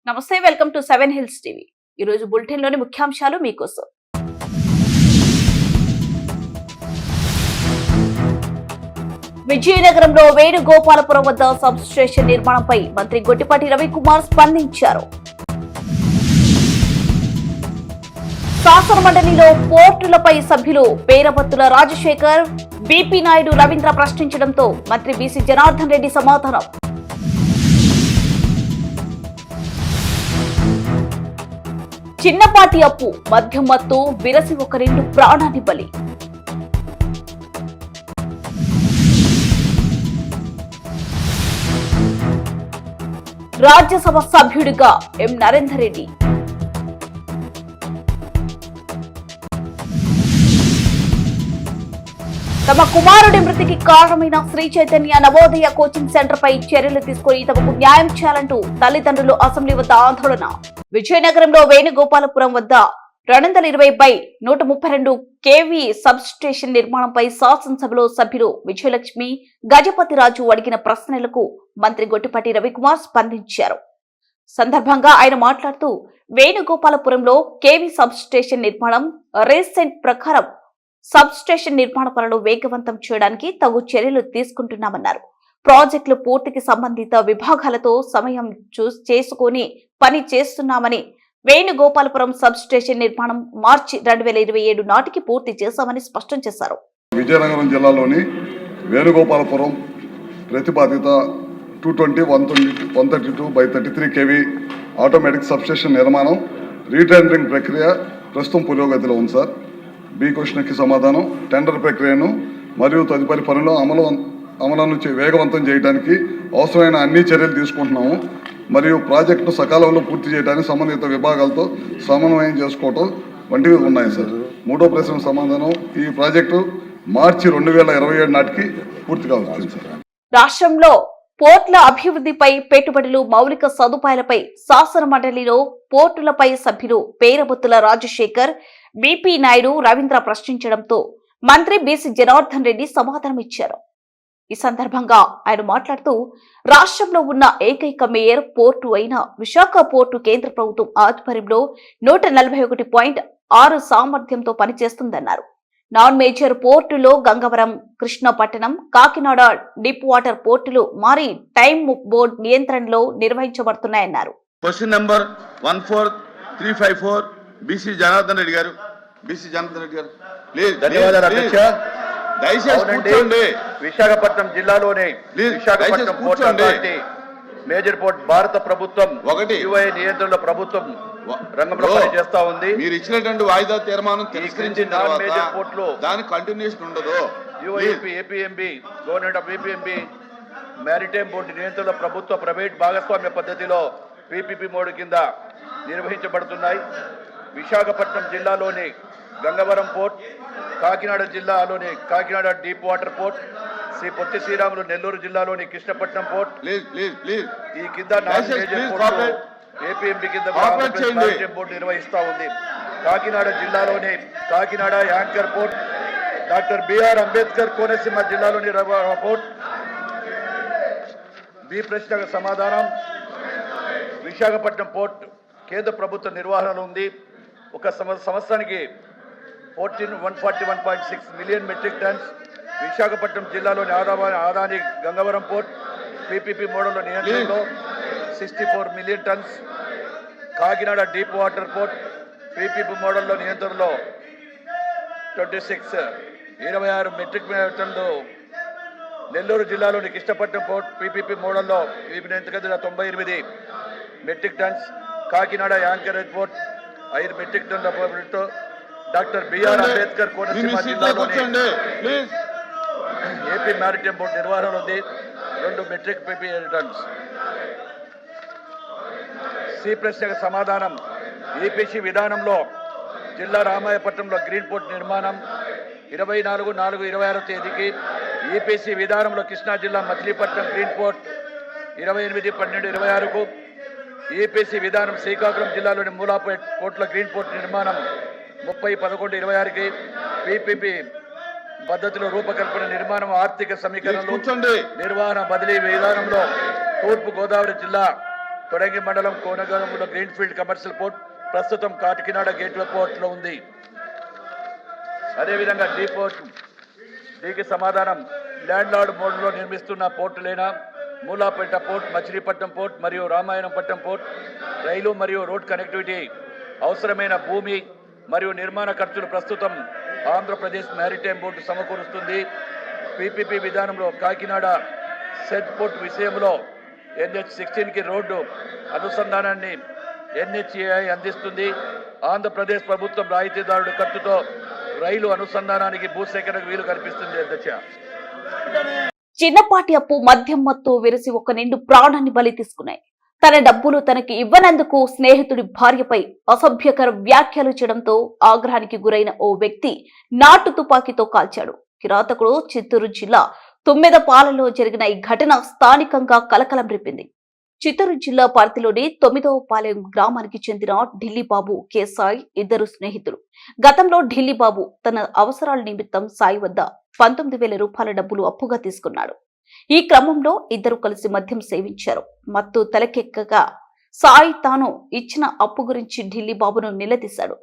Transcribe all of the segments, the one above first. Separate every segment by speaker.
Speaker 1: నమస్తే, welcome to 7 hills TV. ఈ రోజు బులెటిన్ లోని ముఖ్యాంశాలు మీకోసం. విజయనగరంలో వేణుగోపాలపురం వద్ద సబ్ స్టేషన్ నిర్మాణంపై మంత్రి గొట్టిపాటి రవికుమార్ స్పందించారు. శాసన మండలిలో పోర్టులపై సభ్యులు పేరబత్తుల రాజశేఖర్, బీపీ నాయుడు, రవీంద్ర ప్రశ్నించడంతో మంత్రి బీసీ జనార్దన్ రెడ్డి సమాధానం. చిన్నపాటి అప్పు, మద్యం మత్తు, విరసి ఒక రెండు ప్రాణాన్ని బలి. రాజ్యసభ సభ్యుడిగా ఎం నరేందర్ రెడ్డి. తమ కుమారుడి మృతికి కారణమైన శ్రీ చైతన్య నవోదయ కోచింగ్ సెంటర్ పై చర్యలు తీసుకుని తమకు న్యాయం చేయాలంటూ తల్లిదండ్రులు అసెంబ్లీ వద్ద ఆందోళన. విజయనగరంలో వేణుగోపాలపురం వద్ద 220/132 kV సబ్ స్టేషన్ నిర్మాణంపై శాసనసభలో సభ్యులు విజయలక్ష్మి, గజపతిరాజు అడిగిన ప్రశ్నలకు మంత్రి గొట్టిపాటి రవికుమార్ స్పందించారు. సందర్భంగా ఆయన మాట్లాడుతూ వేణుగోపాలపురంలో కేవీ సబ్ స్టేషన్ నిర్మాణం రీసెంట్ ప్రకారం సబ్ స్టేషన్ నిర్మాణ పనులు వేగవంతం చేయడానికి తగు చర్యలు తీసుకుంటున్నామన్నారు. ప్రాజెక్టులు పూర్తికి సంబంధిత విభాగాలతో సమయం చేసుకుని పని చేస్తున్నామని, వేణుగోపాలపురం సబ్ స్టేషన్ నిర్మాణం మార్చి 2027 నాటికి పూర్తి చేశామని స్పష్టం చేశారు.
Speaker 2: విజయనగరం జిల్లాలోని వేణుగోపాలపురం ప్రతిపాదిత 220/132 kV ఆటోమేటిక్ సబ్ స్టేషన్ నిర్మాణం రీటెండరింగ్ ప్రక్రియ ప్రస్తుతం పురోగతిలో ఉంది సార్. బి క్వశ్చన్కి సమాధానం. టెండర్ ప్రక్రియను మరియు తదుపరి పనుల అమలును వేగవంతం చేయడానికి అవసరమైన అన్ని చర్యలు తీసుకుంటున్నాము. మరియు ప్రాజెక్టును సకాలంలో పూర్తి చేయడానికి సంబంధిత విభాగాలతో సమన్వయం చేసుకోవటం వంటివి ఉన్నాయి సార్. మూడో ప్రశ్న సమాధానం. ఈ ప్రాజెక్టు మార్చి 2027 నాటికి పూర్తి కావచ్చు సార్.
Speaker 1: రాష్ట్రంలో పోర్టుల అభివృద్ధిపై పెట్టుబడులు, మౌలిక సదుపాయాలపై శాసన మండలిలో పోర్టులపై సభ్యులు పేరబత్తుల రాజశేఖర్, బీపీ నాయుడు, రవీంద్ర ప్రశ్నించడంతో మంత్రి బీసీ జనార్దన్ రెడ్డి సమాధానమిచ్చారు. ఈ సందర్భంగా ఆయన మాట్లాడుతూ రాష్ట్రంలో ఉన్న ఏకైక మేయర్ పోర్టు అయిన విశాఖ పోర్టు కేంద్ర ప్రభుత్వం ఆధ్వర్యంలో 141.6 సామర్థ్యంతో పనిచేస్తుందన్నారు. నాన్ మేజర్ పోర్టులో గంగవరం, కృష్ణపట్టణం, కాకినాడ డీప్ వాటర్ పోర్టులు మారి టైమ్ బోర్డు నియంత్రణలో నిర్వహించబడుతున్నాయన్నారు.
Speaker 3: క్వశ్చన్ నెంబర్ 14354 బీసీ జనార్దన్ రెడ్డి గారు.
Speaker 4: ధన్యవాదాలు అధ్యక్ష.
Speaker 3: దయచేసి కూర్చోండి.
Speaker 4: విశాఖపట్నం జిల్లాలోని Visakhapatnam port authority major port భారత ప్రభుత్వం యుఐ నియంత్రణలో ప్రభుత్వం రంగంలో పనిచేస్తా ఉంది.
Speaker 3: మీరు ఇచ్చినటువంటి వాయిదా తీర్మానం తిరస్కరించిన తర్వాత
Speaker 4: మేజర్ పోర్టులో
Speaker 3: దాని కంటిన్యూషన్ ఉండదు.
Speaker 4: UIP, APMB, government of APMB maritime board నియంత్రణలో ప్రభుత్వ ప్రైవేట్ భాగస్వామ్య పద్ధతిలో పీపీపీ మోడ్ కింద నిర్వహించబడుతున్నాయి. విశాఖపట్నం జిల్లాలోని గంగవరం పోర్ట్, కాకినాడ జిల్లాలోని Kakinada deep water port, Sri Potti Sriramulu Nellore జిల్లాలోని కృష్ణపట్నం పోర్ట్ ఈ కింద నాన్ మేజర్ పోర్టు ఏపీఎంబి కింద బోర్డు నిర్వహిస్తా ఉంది. కాకినాడ జిల్లాలోని Kakinada anchor port, doctor BR Ambedkar Konaseema జిల్లాలోని పోర్ట్. బి ప్రశ్నకు సమాధానం. విశాఖపట్నం పోర్ట్ కేంద్ర ప్రభుత్వ నిర్వహణలో ఉంది. ఒక సంవత్సరానికి 141.6 మిలియన్ మెట్రిక్ టన్స్. విశాఖపట్నం జిల్లాలోని ఆదాని గంగవరం పోర్ట్ పీపీపీ మోడల్లో నియంత్రణలో 64 million tons. Kakinada deep water port PPP మోడల్లో నియంత్రణలో 26 మెట్రిక్ టన్లు. నెల్లూరు జిల్లాలోని కృష్ణపట్నం పోర్ట్ పీపీపీ మోడల్లో 98 metric tons. Kakinada anchor port 5 metric టన్నులతో డాక్టర్ బిఆర్ అంబేద్కర్ కోనసీమ జిల్లాలోని ఏపీ మ్యారిటైమ్ బోర్డు నిర్వహణ ఉంది 2 మెట్రిక్ పీపీ టన్స్. సి ప్రశ్నకు సమాధానం. ఈపీసీ విధానంలో జిల్లా రామాయపట్నంలో గ్రీన్ పోర్ట్ నిర్మాణం 24/4/26 తేదీకి, ఈపీసీ విధానంలో కృష్ణా జిల్లా మచిలీపట్నం గ్రీన్ పోర్ట్ 28/12/26కు, ఈపీసీ విధానం శ్రీకాకుళం జిల్లాలోని మూలాపేట్ పోర్టుల గ్రీన్ పోర్ట్ నిర్మాణం 30/11/26కి, పీపీపీ పద్ధతిలో రూపకల్పన, నిర్మాణం, ఆర్థిక సమీకరణలు, నిర్వహణ, బదిలీ విధానంలో తూర్పు గోదావరి జిల్లా తొడంగి మండలం కోనగూడెంలో గ్రీన్ఫీల్డ్ కమర్షియల్ పోర్ట్ ప్రస్తుతం కాకినాడ గేట్వే పోర్ట్లో ఉంది. అదేవిధంగా డీకి సమాధానం ల్యాండ్ లార్డ్ మోడ్లో నిర్మిస్తున్న పోర్టులైన మూలాపేట పోర్ట్, మచిలీపట్నం పోర్ట్ మరియు రామాయణపట్నం పోర్ట్, రైలు మరియు రోడ్ కనెక్టివిటీ అవసరమైన భూమి మరియు నిర్మాణ ఖర్చులు ప్రస్తుతం ఆంధ్రప్రదేశ్ మ్యారిటైమ్ బోర్డు సమకూరుస్తుంది. పీపీపీ విధానంలో కాకినాడ సెట్ పోర్ట్ విషయంలో NH16కి రోడ్డు అనుసంధానాన్ని NHAI అందిస్తుంది. ఆంధ్రప్రదేశ్ ప్రభుత్వం రాయితీదారుడు ఖర్చుతో రైలు అనుసంధానానికి భూసేకరణకు వీలు కల్పిస్తుంది. అధ్యక్ష,
Speaker 1: చిన్నపాటి అప్పు మద్యం మత్తు విరిసి ఒక నిండు ప్రాణాన్ని బలి తీసుకున్నాయి. తన డబ్బులు తనకి ఇవ్వనందుకు స్నేహితుడి భార్యపై అసభ్యకర వ్యాఖ్యలు చేయడంతో ఆగ్రహానికి గురైన ఓ వ్యక్తి నాటు తుపాకీతో కాల్చాడు. కిరాతకుడు చిత్తూరు జిల్లా తుమ్మెదపాలలో జరిగిన ఈ ఘటన స్థానికంగా కలకలం రేపింది. చిత్తూరు జిల్లా పరిధిలోని 9వ పాలెం గ్రామానికి చెందిన ఢిల్లీ బాబు, కె సాయి ఇద్దరు స్నేహితులు. గతంలో ఢిల్లీ బాబు తన అవసరాల నిమిత్తం సాయి వద్ద 19,000 రూపాయల డబ్బులు అప్పుగా తీసుకున్నాడు. ఈ క్రమంలో ఇద్దరు కలిసి మద్యం సేవించారు. మత్తు తలకెక్కగా సాయి తాను ఇచ్చిన అప్పు గురించి ఢిల్లీ బాబును నిలదీశాడు.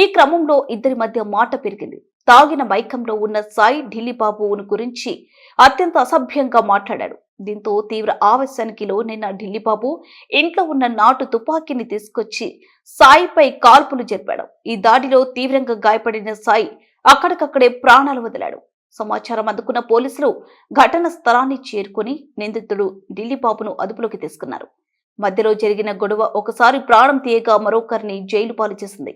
Speaker 1: ఈ క్రమంలో ఇద్దరి మధ్య మాట పెరిగింది. తాగిన మైకంలో ఉన్న సాయి ఢిల్లీ బాబును గురించి అత్యంత అసభ్యంగా మాట్లాడాడు. దీంతో తీవ్ర ఆవేశానికి లోనైన ఢిల్లీ బాబు ఇంట్లో ఉన్న నాటు తుపాకీని తీసుకొచ్చి సాయిపై కాల్పులు జరిపాడు. ఈ దాడిలో తీవ్రంగా గాయపడిన సాయి అక్కడికక్కడే ప్రాణాలు వదిలాడు. సమాచారం అందుకున్న పోలీసులు ఘటన స్థలాన్ని చేరుకుని నిందితుడు ఢిల్లీ బాబును అదుపులోకి తీసుకున్నారు. మధ్యలో జరిగిన గొడవ ఒకసారి ప్రాణం తీయగా మరొకరిని జైలు పాలు చేసింది.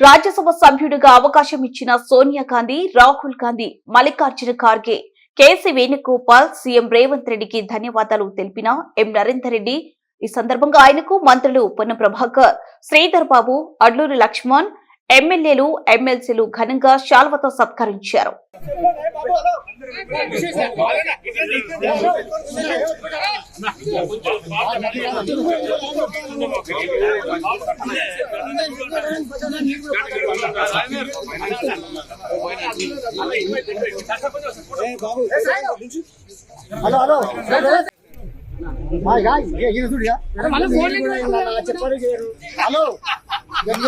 Speaker 1: రాజ్యసభ సభ్యుడిగా అవకాశం ఇచ్చిన సోనియా గాంధీ, రాహుల్ గాంధీ, మల్లికార్జున ఖార్గే, కేసీ వేణుగోపాల్, సీఎం రేవంత్ రెడ్డికి ధన్యవాదాలు తెలిపిన ఎం నరేందర్ రెడ్డి ఈ సందర్భంగా ఆయనకు మంత్రులు పొన్నం ప్రభాకర్, శ్రీధర్ బాబు, అడ్లూరి లక్ష్మణ్, ఎమ్మెల్యేలు, ఎమ్మెల్సీలు ఘనంగా శాల్వతో సత్కరించారు.
Speaker 5: చెప్పారు హలో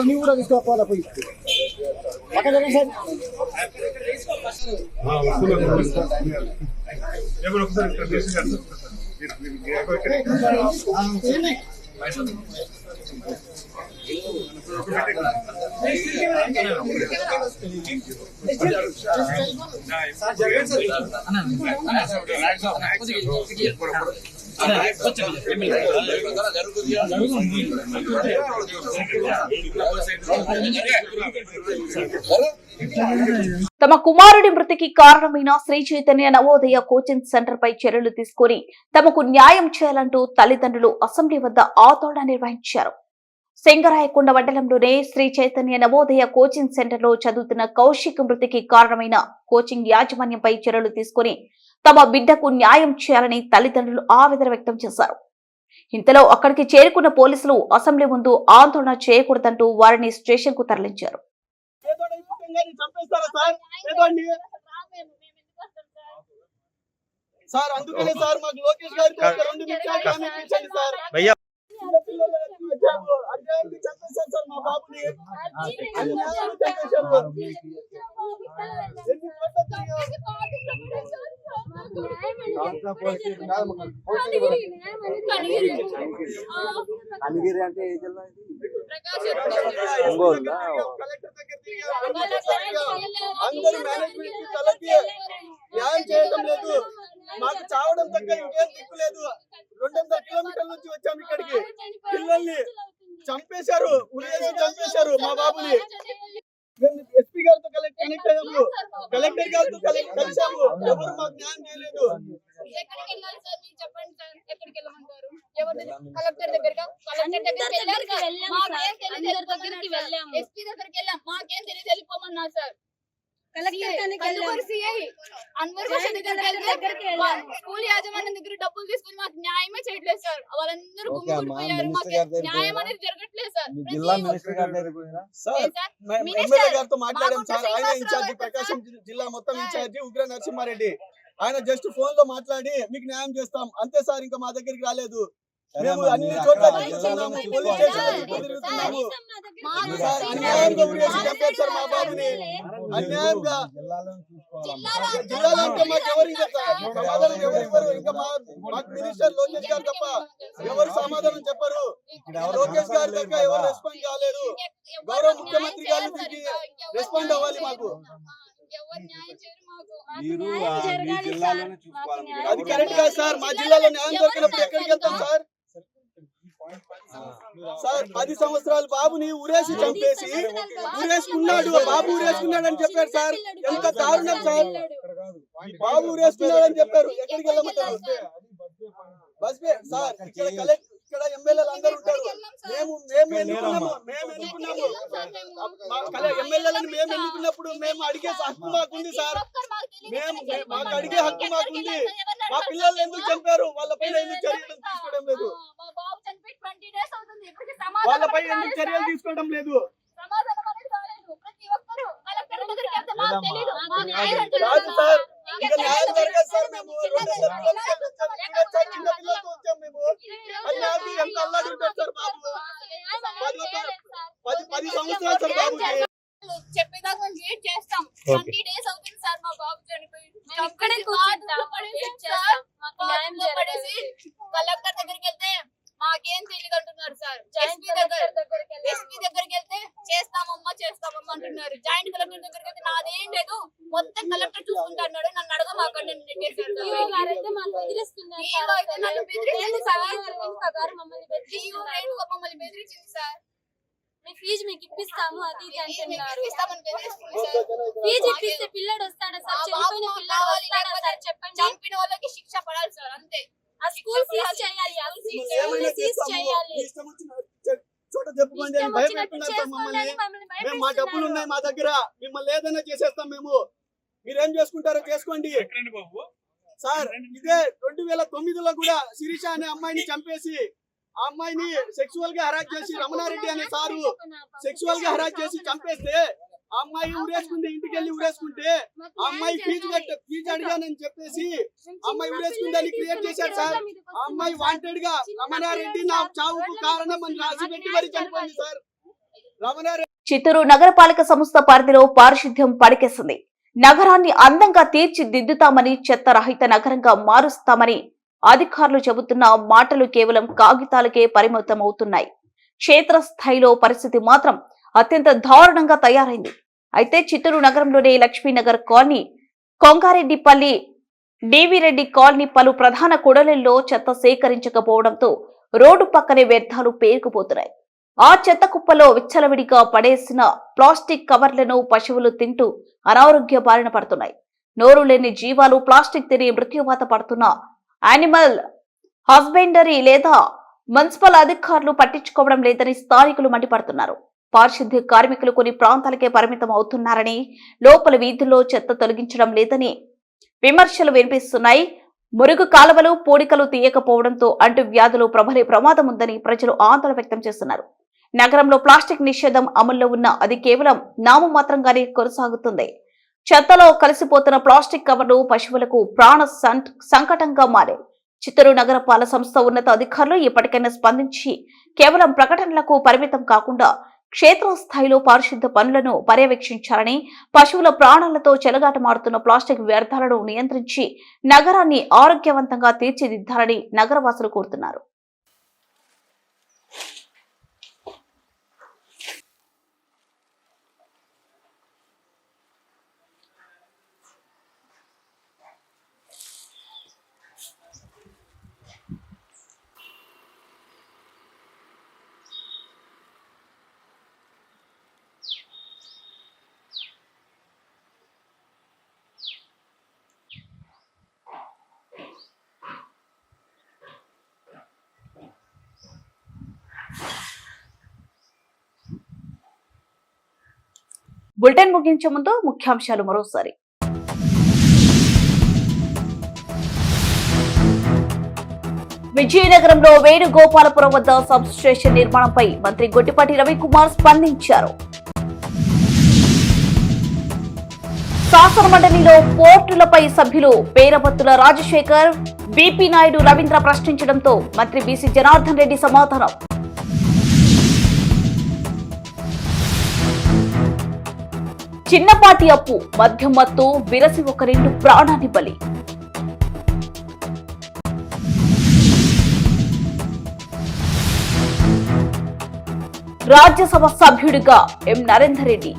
Speaker 5: నువ్వు కూడా తీసుకోవాలా పోయి
Speaker 1: తమ కుమారుడి మృతికి కారణమైన శ్రీ చైతన్య నవోదయ కోచింగ్ సెంటర్ పై చర్యలు తీసుకుని తమకు న్యాయం చేయాలంటూ తల్లిదండ్రులు అసెంబ్లీ వద్ద ఆందోళన నిర్వహించారు. సింగరాయకొండ మండలంలోనే శ్రీ చైతన్య నవోదయ కోచింగ్ సెంటర్ లో చదువుతున్న కౌశిక్ మృతికి కారణమైన కోచింగ్ యాజమాన్యంపై చర్యలు తీసుకుని తమ బిడ్డకు న్యాయం చేయాలని తల్లిదండ్రులు ఆవేదన వ్యక్తం చేశారు. ఇంతలో అక్కడికి చేరుకున్న పోలీసులు అసెంబ్లీ ముందు ఆందోళన చేయకూడదంటూ వారిని స్టేషన్ కు తరలించారు.
Speaker 5: సార్ అందుకనే సార్ మాకు లోకేష్ గారికి 2 నిమిషాలు హామీ ఇచ్చారు సార్. అన్యాయానికి చంపేశారు సార్ మా బాబుని. అన్యాయానికి చంపేశారు.
Speaker 6: కనిగిరి అంటే ఏ జిల్లా ఇది?
Speaker 5: అందరూ మేనేజ్మెంట్ తలకి న్యాయం చేయడం లేదు. మాకు చావడం తగ్గ ఇంకేం దిక్కు లేదు. 200 కిలోమీటర్ల నుంచి వచ్చాము ఇక్కడికి. పిల్లల్ని చంపేశారు, ఉరేసి చంపేశారు మా బాబుని. మేము ఎస్పీ గారితో కనెక్ట్ అయ్యాము, కలెక్టర్ గారితో కలిసాము. ఎవరు మాకు న్యాయం చేయలేదు.
Speaker 7: కలెక్టర్ దగ్గరికి వెళ్ళాము, ఎస్పీ దగ్గరికి వెళ్ళాం, మాకేం తెలియదు వెళ్ళిపోమన్నారు సార్. స్కూల్ యాజమాన్యం దగ్గర డబ్బులు తీసుకుని మాకు న్యాయమే చేయట్లేదు సార్. వాళ్ళందరూ గుమ్మిపోయారు, మాకు న్యాయం అనేది జరగట్లేదు సార్.
Speaker 5: ఎమ్మెల్యే గారితో మాట్లాడాం సార్. ఆయన ఇన్ఛార్జి, ప్రకాశం జిల్లా మొత్తం ఇన్ఛార్జి ఉగ్ర నరసింహారెడ్డి. ఆయన జస్ట్ ఫోన్ లో మాట్లాడి మీకు న్యాయం చేస్తాం అంతే సార్, ఇంకా మా దగ్గరికి రాలేదు. మేము అన్ని చోట్ల తిరుగుతున్నాము, పోలీస్ స్టేషన్ చుట్టూ తిరుగుతున్నాము. సార్ అన్యాయంగా ఉరేసి చంపారు సార్ మా బాబుని, అన్యాయంగా. జిల్లాలో అంటే మాకు ఎవరు ఇంకా సమాధానం ఎవరు? ఇంకా మాకు మినిస్టర్ లోకేష్ గారు తప్ప ఎవరు సమాధానం చెప్పరు. లోకేష్ గారి దగ్గర ఎవరు రెస్పాండ్ కాలేరు. గౌరవ ముఖ్యమంత్రి గారు దీనికి రెస్పాండ్ అవ్వాలి మాకు. అది కరెక్ట్ కాదు సార్. మా జిల్లాలో న్యాయం దొరికినప్పుడు ఎక్కడికి వెళ్తాం సార్? సార్ 10 సంవత్సరాల బాబుని ఉరేసి చంపేసి ఉరేసుకున్నాడు, బాబు ఉరేసుకున్నాడు అని చెప్పారు సార్. ఎంత దారుణం సార్. బాబు ఉరేసుకున్నాడు అని చెప్పారు. ఎక్కడికి వెళ్ళమంటారు? Bus pay sir. ఇక్కడ ఎమ్మెల్యేలు అందరూ ఉంటారు. మేము ఎన్నుకున్నాము. ఎమ్మెల్యేలను మేము ఎన్నుకున్నప్పుడు మేము అడిగే హక్కు మాకుంది సార్. మాకు అడిగే హక్కు మాకుంది. మా పిల్లలు ఎందుకు చంపారు? వాళ్ళపై ఎందుకు చర్యలు తీసుకోవడం లేదు? వాళ్ళపై ఎందుకు చర్యలు తీసుకోవడం లేదు? కాదు సార్, ఇంకా న్యాయం జరగదు సార్. మేము 200 కిలోమీటర్లు వచ్చాం. చిన్న పిల్లలతో వచ్చాం మేము. అది ఎంత అల్లాడి ఉంటారు సార్ బాబు. 10 సంవత్సరాలు సార్ బాబుకి.
Speaker 7: చెప్పేదాకా వెయిట్ చేస్తాం. 20 days అవుతుంది సార్ మా బాబు చనిపోయి. ఇక్కడే పడేసి కలెక్టర్ దగ్గరికి వెళ్తే మాకేం తెలియదు అంటున్నారు సార్. ఎస్పీ దగ్గరికి వెళ్తే చేస్తామమ్మా అంటున్నారు. జాయింట్ కలెక్టర్ దగ్గరికి వెళ్తే నాదేం లేదు, మొత్తం కలెక్టర్ చూసుకుంటున్నాడు, నన్ను అడగమాకండి నెట్టేశారు. మమ్మల్ని బెదిరించింది సార్.
Speaker 6: ఫీజు మీకు ఇప్పిస్తాము అది ఇది అంటున్నారు. ఫీజు ఇప్పిస్తే పిల్లడు వస్తాడా సార్? చనిపోయిన పిల్లడు వస్తాడా సార్? చెప్పండి.
Speaker 7: చంపిన వాళ్ళకి శిక్ష పడాలి సార్, అంతే.
Speaker 6: ఆ స్కూల్ సీజ్ చేయాలి.
Speaker 5: చోట చెప్పుకోండి అని భయపెట్టున్నారు సార్ మమ్మల్ని. మేము మా డబ్బులు ఉన్నాయి మా దగ్గర, మిమ్మల్ని ఏదైనా చేసేస్తాం మేము. మీరేం చేసుకుంటారో చేసుకోండి సార్. ఇదే 2009లో కూడా శిరీష అనే అమ్మాయిని చంపేసి ఆ అమ్మాయిని సెక్సువల్ గా హరాస్ చేసి రమణారెడ్డి అనే సారు సెక్సువల్ గా హరాస్ చేసి చంపేస్తే ఆ అమ్మాయి ఉరేసుకుంటే, ఇంటికి వెళ్ళి ఉరేసుకుంటే ఆ అమ్మాయి ఫీజు అడిగానని చెప్పేసి అమ్మాయి ఉరేసుకుందని క్రియేట్ చేశారు సార్. ఆ అమ్మాయి వాంటెడ్ గా రమణారెడ్డి నా చావుకు కారణం అని రాసి పెట్టి మరి చనిపోయింది సార్. రమణారెడ్డి.
Speaker 1: చిత్తూరు నగరపాలక సంస్థ పరిధిలో పారిశుద్ధ్యం పడికేసింది. నగరాన్ని అందంగా తీర్చిదిద్దుతామని, చెత్త రహిత నగరంగా మారుస్తామని అధికారులు చెబుతున్న మాటలు కేవలం కాగితాలకే పరిమితం అవుతున్నాయి. క్షేత్రస్థాయిలో పరిస్థితి మాత్రం అత్యంత దారుణంగా తయారైంది. అయితే చిత్తూరు నగరంలోని లక్ష్మీనగర్ కాలనీ, కొంగారెడ్డిపల్లి, డివిరెడ్డి కాలనీ పలు ప్రధాన కూడళ్లలో చెత్త సేకరించకపోవడంతో రోడ్డు పక్కనే వ్యర్థాలు పేరుకుపోతున్నాయి. ఆ చెత్త కుప్పలో విచ్చలవిడిగా పడేసిన ప్లాస్టిక్ కవర్లను పశువులు తింటూ అనారోగ్య బారిన పడుతున్నాయి. నోరు లేని జీవాలు ప్లాస్టిక్ తిని మృత్యువాత పడుతున్న యానిమల్ హస్బెండరీ లేదా మున్సిపల్ అధికారులు పట్టించుకోవడం లేదని స్థానికులు మండిపడుతున్నారు. పారిశుద్ధ్య కార్మికులు కొన్ని ప్రాంతాలకే పరిమితం అవుతున్నారని, లోపల వీధుల్లో చెత్త తొలగించడం లేదని విమర్శలు వినిపిస్తున్నాయి. మురుగు కాలువలు, పూడికలు తీయకపోవడంతో అంటువ్యాధులు ప్రబలే ప్రమాదం ఉందని ప్రజలు ఆందోళన వ్యక్తం చేస్తున్నారు. నగరంలో ప్లాస్టిక్ నిషేధం అమల్లో ఉన్న అది కేవలం నామమాత్రంగానే కొనసాగుతుంది. చెత్తలో కలిసిపోతున్న ప్లాస్టిక్ కవర్లు పశువులకు ప్రాణ సంకటంగా మారాయి. చిత్తూరు నగరపాలక సంస్థ ఉన్నత అధికారులు ఇప్పటికైనా స్పందించి కేవలం ప్రకటనలకు పరిమితం కాకుండా క్షేత్రస్థాయిలో పారిశుద్ధ్య పనులను పర్యవేక్షించాలని, పశువుల ప్రాణాలతో చెలగాటమాడుతున్న ప్లాస్టిక్ వ్యర్థాలను నియంత్రించి నగరాన్ని ఆరోగ్యవంతంగా తీర్చిదిద్దాలని నగరవాసులు కోరుతున్నారు. బులెటిన్ ముగించే ముందు ముఖ్యాంశాలు మరోసారి. విజయనగరంలో వేణుగోపాలపురం వద్ద సబ్ స్టేషన్ నిర్మాణంపై మంత్రి గొట్టిపాటి రవికుమార్ స్పందించారు. శాసన మండలిలో పోర్టులపై సభ్యులు పేరబత్తుల రాజశేఖర్, బీపీ నాయుడు, రవీంద్ర ప్రశ్నించడంతో మంత్రి బీసీ జనార్దన్ రెడ్డి సమాధానం. చిన్నపాటి అప్పు, మద్యం మత్తు, విరసి ఒక రెండు ప్రాణాన్ని బలి. రాజ్యసభ సభ్యుడిగా ఎం నరేందర్ రెడ్డి.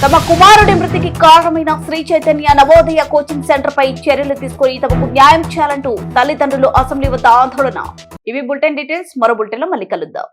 Speaker 1: తమ కుమారుడి మృతికి కారణమైన శ్రీ చైతన్య నవోదయ కోచింగ్ సెంటర్ పై చర్యలు తీసుకుని తమకు న్యాయం చేయాలంటూ తల్లిదండ్రులు అసెంబ్లీ వద్ద ఆందోళన. ఇవి బులెటిన్ డీటెయిల్స్. మరో బులెటిన్ లో మళ్ళీ కలుద్దాం.